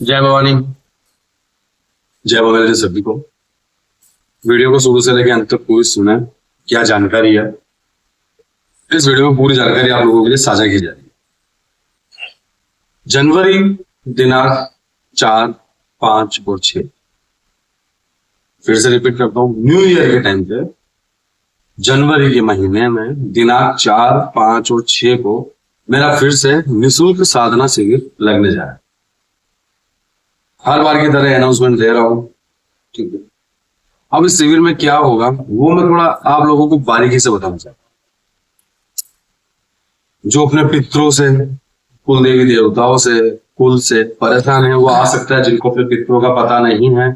जय भवानी। जय भवानी सभी को। वीडियो को शुरू से लेकर अंत तक पूरी सुना। क्या जानकारी है इस वीडियो में, पूरी जानकारी आप लोगों के लिए साझा की जा रही है। जनवरी दिनांक 4, 5 और 6, फिर से रिपीट करता हूं, न्यू ईयर के टाइम पे जनवरी के महीने में दिनांक 4, 5 और 6 को मेरा फिर से निःशुल्क साधना शिविर लगने जा रहा है। हर बार की तरह अनाउंसमेंट दे रहा हूं, ठीक है। अब इस शिविर में क्या होगा वो मैं थोड़ा आप लोगों को बारीकी से बताना चाहता हूं। जो अपने पितरों से, कुल देवी देवताओं से, कुल से परेशान है वो आ सकता है। जिनको अपने पितरों का पता नहीं है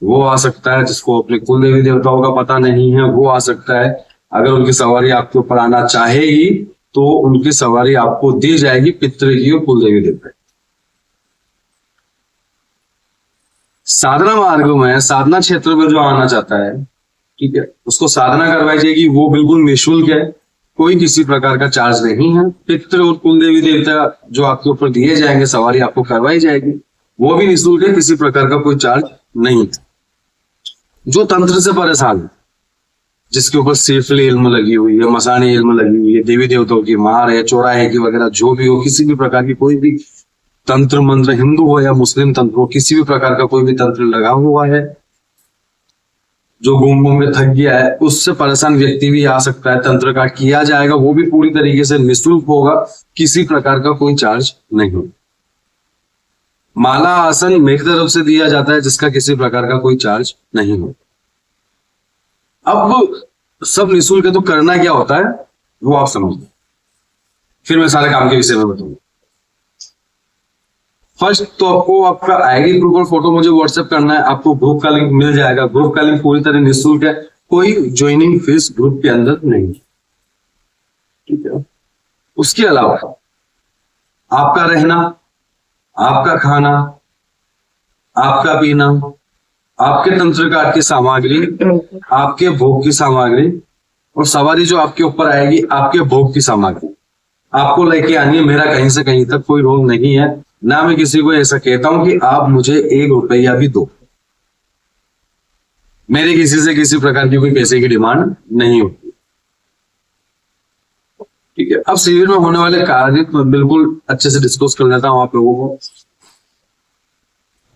वो आ सकता है। जिसको अपने कुल देवी देवताओं का पता नहीं है वो आ सकता है। अगर उनकी सवारी आपके ऊपर आना चाहेगी तो उनकी सवारी आपको दी जाएगी, पितृ की और कुल देवी देवता। साधना मार्ग में, साधना क्षेत्र में जो आना चाहता है, ठीक है, उसको साधना करवाई जाएगी। वो बिल्कुल निःशुल्क है, कोई किसी प्रकार का चार्ज नहीं है। पितृ और कुल देवी देवता जो आपके ऊपर दिए जाएंगे, सवारी आपको करवाई जाएगी, वो भी निःशुल्क है, किसी प्रकार का कोई चार्ज नहीं है। जो तंत्र से परेशान है, जिसके ऊपर सिरफिली इल्म लगी हुई है, मसानी इल्म लगी हुई है, देवी देवताओं की मार है, चौराहे की वगैरह जो भी हो, किसी भी प्रकार की कोई भी तंत्र मंत्र, हिंदू हो या मुस्लिम तंत्र हो, किसी भी प्रकार का कोई भी तंत्र लगा हुआ है, जो घूम घूम के थक गया है, उससे परेशान व्यक्ति भी आ सकता है। तंत्र का किया जाएगा, वो भी पूरी तरीके से निःशुल्क होगा, किसी प्रकार का कोई चार्ज नहीं। माला आसन मेरी तरफ से दिया जाता है, जिसका किसी प्रकार का कोई चार्ज नहीं हो। अब सब निःशुल्क है तो करना क्या होता है वो आप समझिए, फिर मैं सारे काम के विषय में बताऊंगा। फर्स्ट तो आपको आपका आईडी प्रूफ और फोटो मुझे व्हाट्सएप करना है। आपको ग्रुप का लिंक मिल जाएगा। ग्रुप का लिंक पूरी तरह निःशुल्क है, कोई ज्वाइनिंग फीस ग्रुप के अंदर नहीं, ठीक है। उसके अलावा आपका रहना, आपका खाना, आपका पीना, आपके तंत्र काट की सामग्री, आपके भोग की सामग्री और सवारी जो आपके ऊपर आएगी आपके भोग की सामग्री आपको लेके आनी है। मेरा कहीं से कहीं तक कोई रोल नहीं है, ना मैं किसी को ऐसा कहता हूं कि आप मुझे 1 रुपया भी दो। मेरे किसी से किसी प्रकार की कोई पैसे की डिमांड नहीं होती, ठीक है। अब शिविर में होने वाले कार्य बिल्कुल अच्छे से डिस्कस कर लेता हूं आप लोगों को।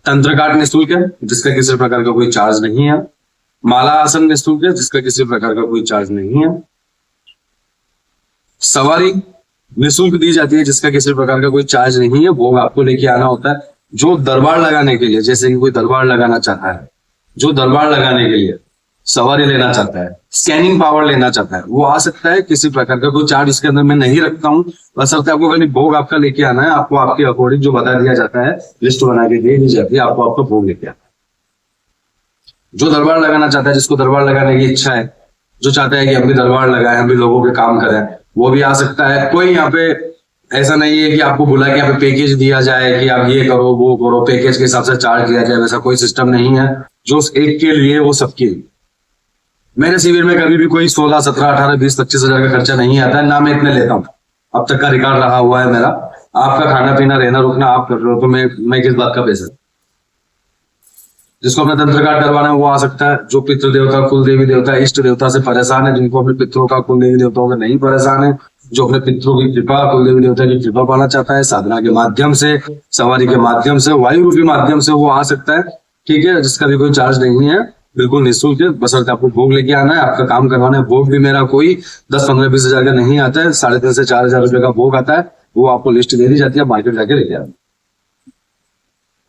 तंत्र काट निःशुल्क है, जिसका किसी प्रकार का कोई चार्ज नहीं है। माला आसन निःशुल्क है, जिसका किसी प्रकार का कोई चार्ज नहीं है। सवारी निःशुल्क दी जाती है, जिसका किसी प्रकार का कोई चार्ज नहीं है। भोग आपको लेके आना होता है। जो दरबार लगाने के लिए, जैसे कि कोई दरबार लगाना चाहता है, जो दरबार लगाने के लिए सवारी लेना चाहता है, स्कैनिंग पावर लेना चाहता है, वो आ सकता है। किसी प्रकार का कोई चार्ज इसके अंदर मैं नहीं रखता हूँ, बशर्ते आपको खाली भोग आपका लेके आना है। आपको आपके अकॉर्डिंग जो बता दिया जाता है, लिस्ट बना के दे दी जाती है, आपको आपका भोग लेके आना है। जो दरबार लगाना चाहता है, जिसको दरबार लगाने की इच्छा है, जो चाहता है कि हम भी दरबार लगाए, हम भी लोगों के काम करें, वो भी आ सकता है। कोई यहाँ पे ऐसा नहीं है कि आपको बुला के यहाँ पे पैकेज दिया जाए कि आप ये करो वो करो, पैकेज के हिसाब से चार्ज किया जाए, वैसा कोई सिस्टम नहीं है। जो एक के लिए वो सबके लिए। मेरे शिविर में कभी भी कोई 16, 17, 18, 20, 25 हजार का खर्चा नहीं आता है, ना मैं इतने लेता हूँ। अब तक का रिकॉर्ड रहा हुआ है मेरा। आपका खाना पीना रहना रुकना आप कर रहे हो, तो मैं किस बात का पैसा। जिसको अपना तंत्र काट करवाना है वो आ सकता है। जो पितृ देवता, कुल देवी देवता, इष्ट देवता से परेशान है, जिनको अपने पितरों का, कुल देवी देवताओं का नहीं परेशान है, जो अपने पितरों की कृपा, कुल देवी देवता की कृपा पाना चाहता है, साधना के माध्यम से, सवारी के माध्यम से, वायु रूपी माध्यम से, वो आ सकता है, ठीक है। जिसका भी कोई चार्ज नहीं है, बिल्कुल निःशुल्क है। बशर्ते आपको भोग लेके आना है, आपका काम करवाना है। भोग भी मेरा कोई 10, 15, 20 हजार का नहीं आता है, 3.5 से 4 हजार रुपए का भोग आता है। वो आपको लिस्ट दे दी जाती है, मार्केट जाके लेके आना।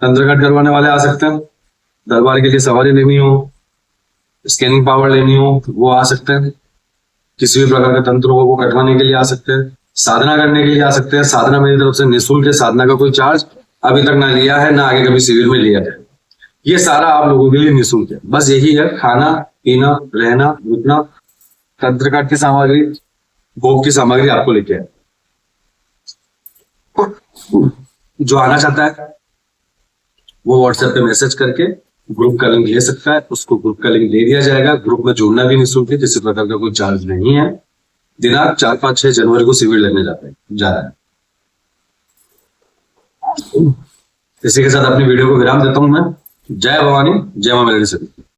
तंत्र काट करवाने वाले आ सकते हैं। दरबार के लिए सवारी लेनी हो, स्कैनिंग पावर लेनी हो, वो आ सकते हैं। किसी भी प्रकार का तंत्र हो वो कटवाने के लिए आ सकते हैं। साधना करने के लिए आ सकते हैं। साधना मेरी तरफ से निःशुल्क है, साधना का कोई चार्ज अभी तक ना लिया है, ना आगे कभी शिविर में लिया है। ये सारा आप लोगों के लिए निःशुल्क है। बस यही है, खाना पीना, रहना रुकना, तंत्र काट की सामग्री, भोग की सामग्री आपको लेके आए। जो आना चाहता है वो व्हाट्सएप पे मैसेज करके ग्रुप का लिंक ले सकता है। उसको ग्रुप का लिंक दे दिया जाएगा। ग्रुप में जुड़ना भी निःशुल्क है, किसी प्रकार का कोई चार्ज नहीं है। दिनांक 4, 5, 6 जनवरी को शिविर लगने जा रहा है। इसी के साथ अपनी वीडियो को विराम देता हूं मैं। जय भवानी, जय मां मेलडी सभी।